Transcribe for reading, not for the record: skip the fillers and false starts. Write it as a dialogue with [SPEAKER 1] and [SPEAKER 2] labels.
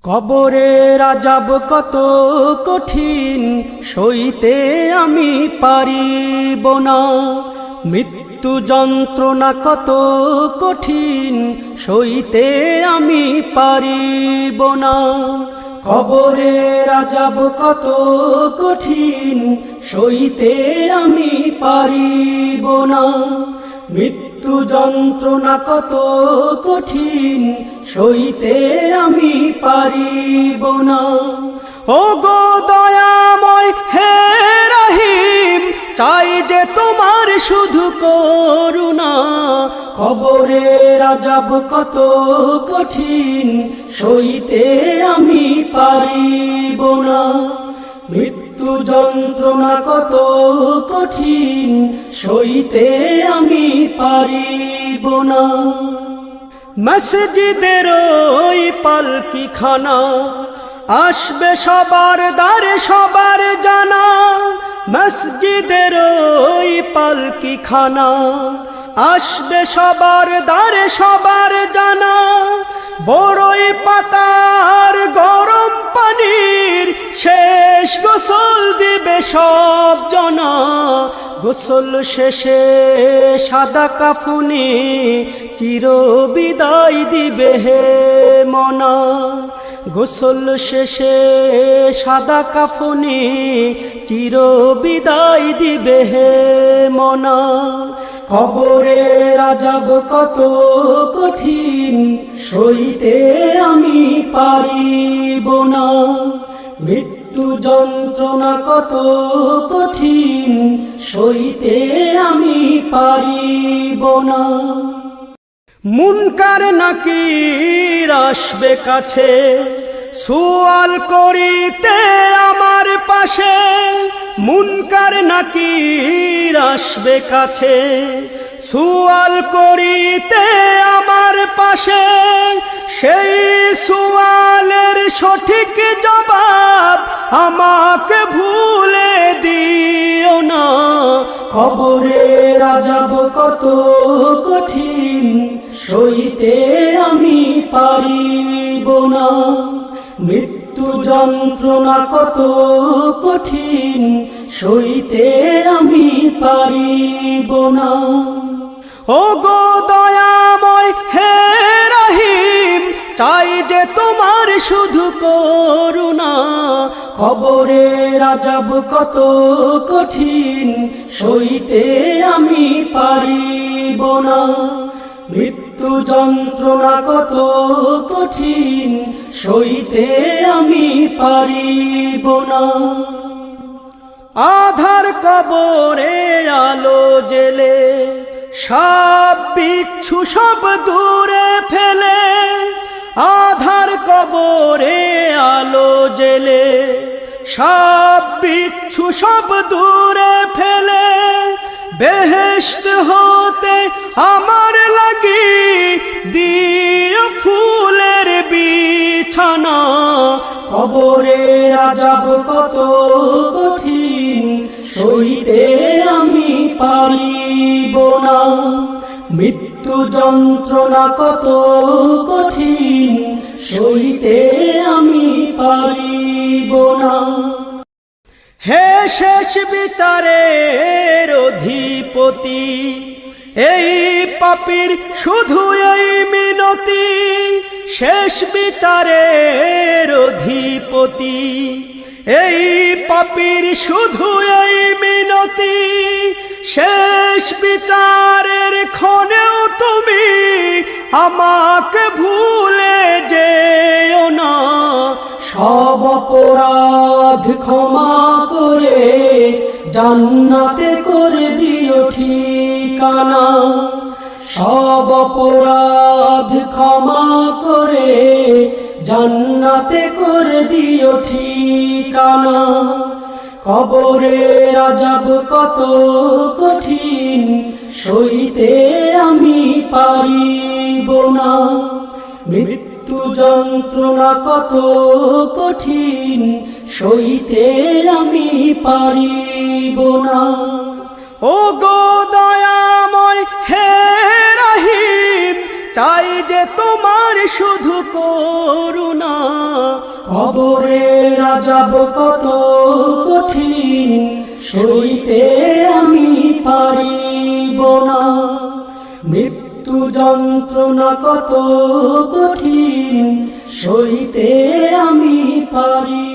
[SPEAKER 1] কবরের আযাব কত কঠিন, সইতে আমি পারিব না। মৃত্যু যন্ত্রণা কত কঠিন, সইতে আমি পারিব না। কবরের আযাব কত কঠিন, সইতে আমি পারিব না। মৃত্যু যন্ত্রণা কত কঠিন, সইতে আমি পারিব না। ও গো দয়াময় হে রহিম, চাই যে তোমার শুধু করুণা। কবরের আযাব কত কঠিন, সইতে আমি পারিব না। মৃত্যু যন্ত্রণা কত কঠিন, সইতে আমি পারিব না। মসজিদের ওই পালকিখানা, আসবে সবার দ্বারে সবার জানা। মসজিদের ওই পালকিখানা, আসবে সবার দ্বারে সবার জানা। বড়ই পাতার গরম পানির শেষ গোসল দিবে সব জনা। গোসল শেষে সাদা কাফনে চির বিদায় দিবে হে মনা। গোসল শেষে সাদা কাফনে চির বিদায় দিবে হে মনা। কবরের আযাব কত কঠিন, সইতে আমি পারিব না। মৃত্যু যন্ত্রণা কত কঠিন, সইতে আমি পারিব না। মুনকার নাকির আসবে কাছে, সুয়াল করিতে আমার পাশে। মুনকার নাকির আসবে কাছে, সুয়াল করিতে আমার পাশে। সেই সুয়ালের সঠিক জবাব আমাকে ভুলে দিও না। কবরের আযাব কত কঠিন, সইতে আমি পারিব না। মৃত্যু যন্ত্রণা কত কঠিন, সইতে আমি পারিব না। ও গো দয়াময় হে রহিম, চাই যে তোমার শুধু করুণা। কবরের আযাব কত কঠিন, সইতে আমি পারিব না। মৃত্যু যন্ত্রণা কত কঠিন, সইতে আমি পারিব না। আধার কবরে আলো জেলে, সাপ বিচ্ছু সব দূরে ফেলে। আধার কবরে আলো জেলে, সাপ বিচ্ছু সব দূরে ফেলে। বেহেশত হতে আমার লাগি দিও ফুলের বিছানা। কবরের আযাব কত কঠিন, সইতে আমি পারিব না। মৃত্যু যন্ত্রণা কত কঠিন, সইতে আমি পারিব না। হে শেষ বিচারের অধিপতি, এই পাপীর শুধু এই মিনতি। শেষ বিচারের অধিপতি, এই পাপীর শুধু এই মিনতি। শেষ বিচারের ক্ষণেও তুমি আমাকে ভুলে যেও না। সব অপরাধ ক্ষমা করে জান্নাতে করে দিও ঠিকানা। সব অপরাধ ক্ষমা করে জান্নাতে করে দিও ঠিকানা। কবরের আযাব কত কঠিন, সইতে আমি পারিব না। মৃত্যু যন্ত্রণা কত কঠিন, সইতে আমি পারিব না। ও গো দয়াময় হে রহিম, চাই যে তোমার শুধু করুণা। কবরের আযাব কত কঠিন, সইতে আমি পারিব না। মৃত্যু যন্ত্রণা কত কঠিন, সইতে আমি পারি